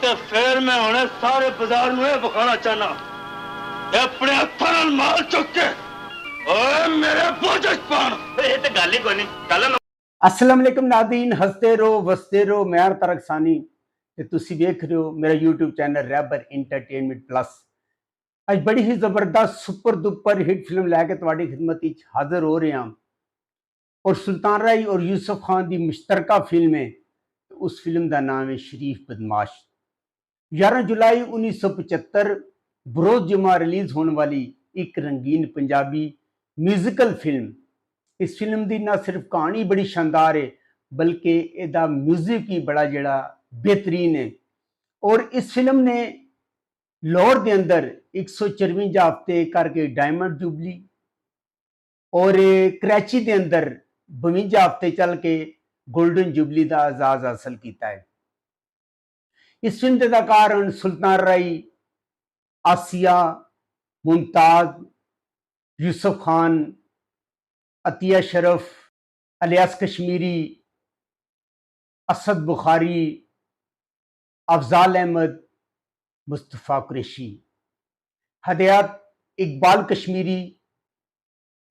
ਤੇ ਫਿਰ ਮੈਂ ਹੁਣੇ ਸਾਰੇ ਬਾਜ਼ਾਰ ਨੂੰ ਇਹ ਵਿਖਾਣਾ ਚਾਹਨਾ ਆਪਣੇ ਹੱਥਾਂ ਨਾਲ ਮਾਲ ਚੁੱਕ ਕੇ ਓਏ ਮੇਰੇ ਬੋਝ ਚ ਪਾਣ। ਇਹ ਤੇ ਗੱਲ ਹੀ ਕੋਈ ਨਹੀਂ। ਚੱਲ अस्सलाम वालेकुम नादीन, हंसते रहो वसते रहो। मैं तरक सानी ते तुसी वेख रहे हो मेरा यूट्यूब चैनल रैबर इंटरटेनमेंट प्लस। अज बड़ी ही जबरदस्त सुपर दुपर हिट फिल्म लैके तुहाडी खिदमत विच हाजिर हो रहे हैं और सुल्तान राई और यूसुफ खान की मुश्तरका फिल्म है। उस फिल्म का नाम है शरीफ बदमाश। 11 जुलाई 1975 बरोज जुमा रिलीज होने वाली एक रंगीन पंजाबी म्यूजिकल फिल्म। इस फिल्म की ना सिर्फ कहानी बड़ी शानदार है बल्कि इसका म्यूजिक ही बड़ा जड़ा बेहतरीन है। और इस फिल्म ने लाहौर के अंदर 154 हफ्ते करके डायमंड जुबली और कराची के अंदर 52 हफ्ते चल के गोल्डन जुबली का एजाज हासिल किया है। इस फिल्म के अदाकार सुल्तान राई, आसिया, मुमताज, यूसुफ खान, अतिया शरफ, अलियास कश्मीरी, असद बुखारी, अफजाल अहमद, मुस्तफ़ा कुरैशी, हदयात इकबाल कश्मीरी।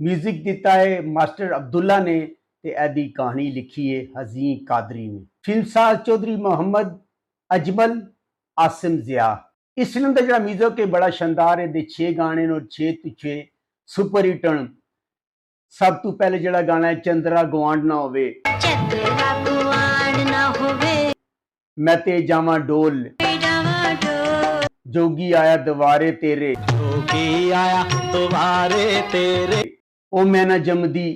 म्यूजिक दिता है मास्टर अब्दुल्ला ने ते एदी कहानी लिखी है हज़ीम कादरी ने। फिल्म साज चौधरी मोहम्मद अजमल आसिम जिया। इस फिल्म का जो म्यूजिक है बड़ा शानदार है। 6 गाने और 6 तो 6 सुपर हिट। सब तो पहले जड़ा गाना है चंद्रा गुआंड ना होवे, मैं ते जावा डोल, जोगी आया दोबारे तेरे, जोगी आया दोबारे तेरे, ओ मैं ना जमदी,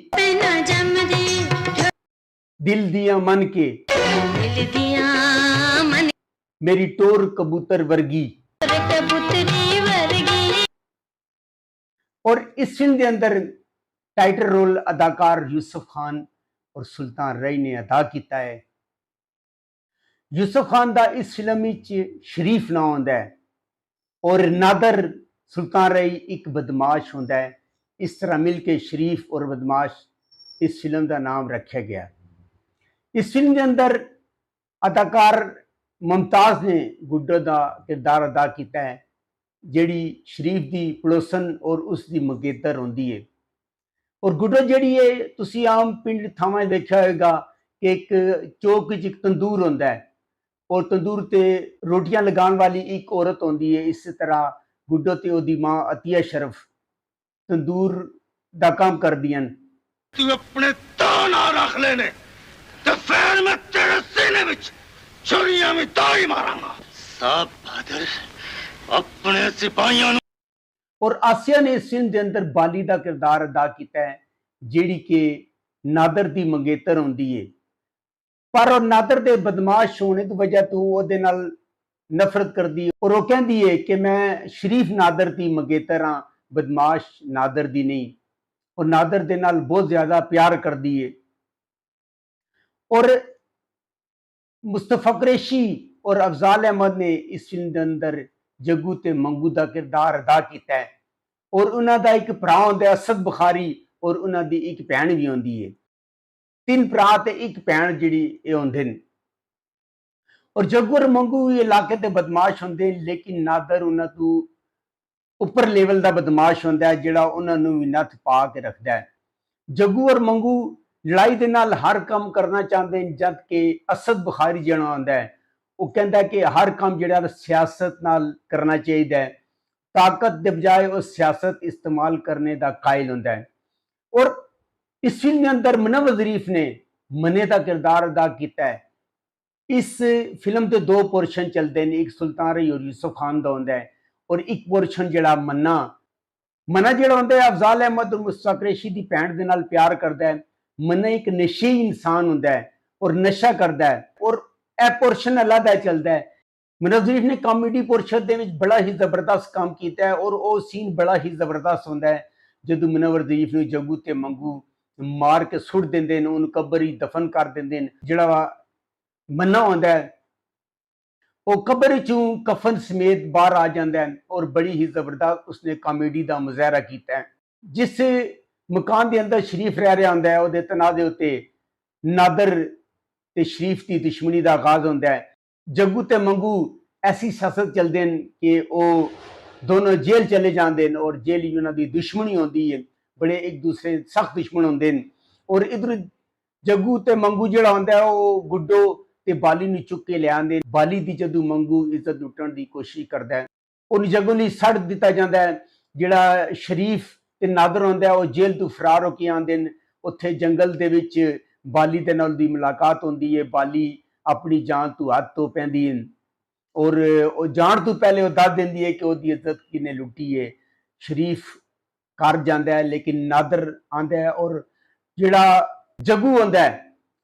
दिल दिया मन के, मेरी टोर कबूतर वर्गी। और इस फिल्म के अंदर टाइटल रोल अदाकार यूसुफ खान और सुल्तान राई ने अदा किया है। यूसुफ खान का इस फिल्म में शरीफ नाम होंदा है और नादर सुल्तान राई एक बदमाश होंदा है। इस तरह मिलके शरीफ और बदमाश इस फिल्म का नाम रखा गया। इस फिल्म के अंदर अदाकार मुमताज ने गुड्डो का किरदार अदा किया है, जिहड़ी शरीफ की पड़ोसन और उसकी मंगेतर होंदी है। और गुड्डो जी है तुसी आम पिंड थावां देखा होगा कि एक चौक च एक तंदूर होंदा है और तंदूर ते रोटियां लगाने वाली एक औरत होंदी है। इस तरह गुड्डो ते ओदी मां अतिया शरफ तंदूर दा काम करदियां। तू अपने तां ना रख लेने ते फिर मैं तेरे सीने विच छुरियां में ताई मारांगा। सब बहादुर अपने सिपाहियों। और आसिया ने इस फिल्म के अंदर बाली का किरदार अदा किया है, जिहड़ी कि नादर की मंगेतर होंदी है। पर और नादर के बदमाश होने की वजह तो उहदे नाल नफरत करती है और वो कहती है कि मैं शरीफ नादर की मंगेतर हाँ, बदमाश नादर दी नहीं। और नादर दे नाल बहुत ज्यादा प्यार करती है। और मुस्तफ़ा कुरैशी और अफजाल अहमद ने इस फिल्म के अंदर जग्गू ते मंगू का किरदार अदा किया है। और उन्हों का एक भरा होंदा असद बुखारी और उन्होंने एक भैन भी होंदी है। 3 भरा ते एक भैन जिहड़ी होंदे ने। और जग्गू और मंगू इलाके के बदमाश होंदे, लेकिन नादर उन्होंने तो उपर लेवल का बदमाश होंदा है जिहड़ा उन्होंने भी नत्थ पा के रखता है। जग्गू और मंगू लड़ाई के नाल हर काम करना चाहते हैं, जबकि असद बुखारी जिहड़ा होंदा है वो कहता है कि हर काम जिहड़ा सियासत नाल करना चाहिए, ताकत के बजाय वो सियासत इस्तेमाल करने का कायल होंदा है। और इस फिल्म के अंदर मुनव्वर ज़रीफ ने मने का किरदार अदा किया है। इस फिल्म के 2 पोर्शन चलते हैं, एक सुल्तान राई और यूसुफ खान का होंदा है और एक पोर्शन जिहड़ा मन्ना जिहड़ा होंदा है अफजाल अहमद और मुस्तफ़ा कुरैशी की भैन दे नाल प्यार करता है। मन्ना एक नशेई इंसान होंदा है और नशा करता है और यह पोर्शन अलग चलता है। मुनव्वर ज़रीफ ने कॉमेडी पोर्शन के बड़ा ही जबरदस्त काम किया है और वो सीन बड़ा ही जबरदस्त होंदा है जदों मुनव्वर ज़रीफ ने जग्गू ते मंगू मार के सुट देंदे ने, उन्हें कबर ही दफन कर देंदे ने। जिहड़ा मन्ना होंदा है वो कबर चों कफन समेत बाहर आ जाता है और बड़ी ही जबरदस्त उसने कॉमेडी का मुजाहरा किया है। जिस मकान के अंदर शरीफ रह रहा होंदा है उहदे तनाज़े उत्ते नादर ते शरीफ की दुश्मनी का आगाज होंदा है। जग्गू ते मंगू ऐसी सियासत चलते हैं कि वो दोनों जेल चले जाते हैं और जेल ही उन्होंने दुश्मनी होती है, बड़े एक दूसरे सख्त दुश्मन होंगे हैं। और इधर जग्गू ते मंगू जिहड़ा होंदा है वो गुड्डो ते बाली नूं चुक के ले आंदे। बाली दी जदों मंगू इज्जत लुटण दी कोशिश करदा है, उन्हें जग्गू नूं सड़ दिता जाता है। जिहड़ा शरीफ ते नादर होंदा है वो जेल तो फरार होके आंदे ने। उत्थे जंगल दे विच बाली दे नाल दी मुलाकात होंदी है। बाली अपनी जान तो हथ तो पैंदी है और वो जान तो पहले वो दस देंदी है कि उसकी इज्जत किने लुटी है। शरीफ कर जाता है लेकिन नादर आंदा है और जिहड़ा जग्गू होंदा है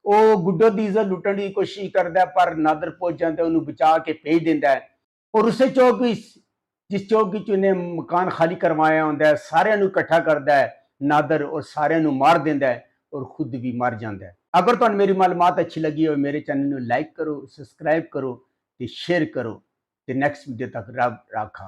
वो गुड्डो की इज्जत लुटण की कोशिश करता है, पर नादर पहुंच जाता है, उन्हें बचा के भेज देता है। और उस चौक जिस चौक उन्हें मकान खाली करवाया होंदा है सारिਆਂ ਨੂੰ इकट्ठा करता है नादर और सारिਆਂ ਨੂੰ मार देता है और खुद भी मर जाता है। अगर तुहानू मेरी मालूमात अच्छी लगी हो मेरे चैनल को लाइक करो, सब्सक्राइब करो ते शेयर करो ते नेक्स्ट वीडियो तक रब राखा।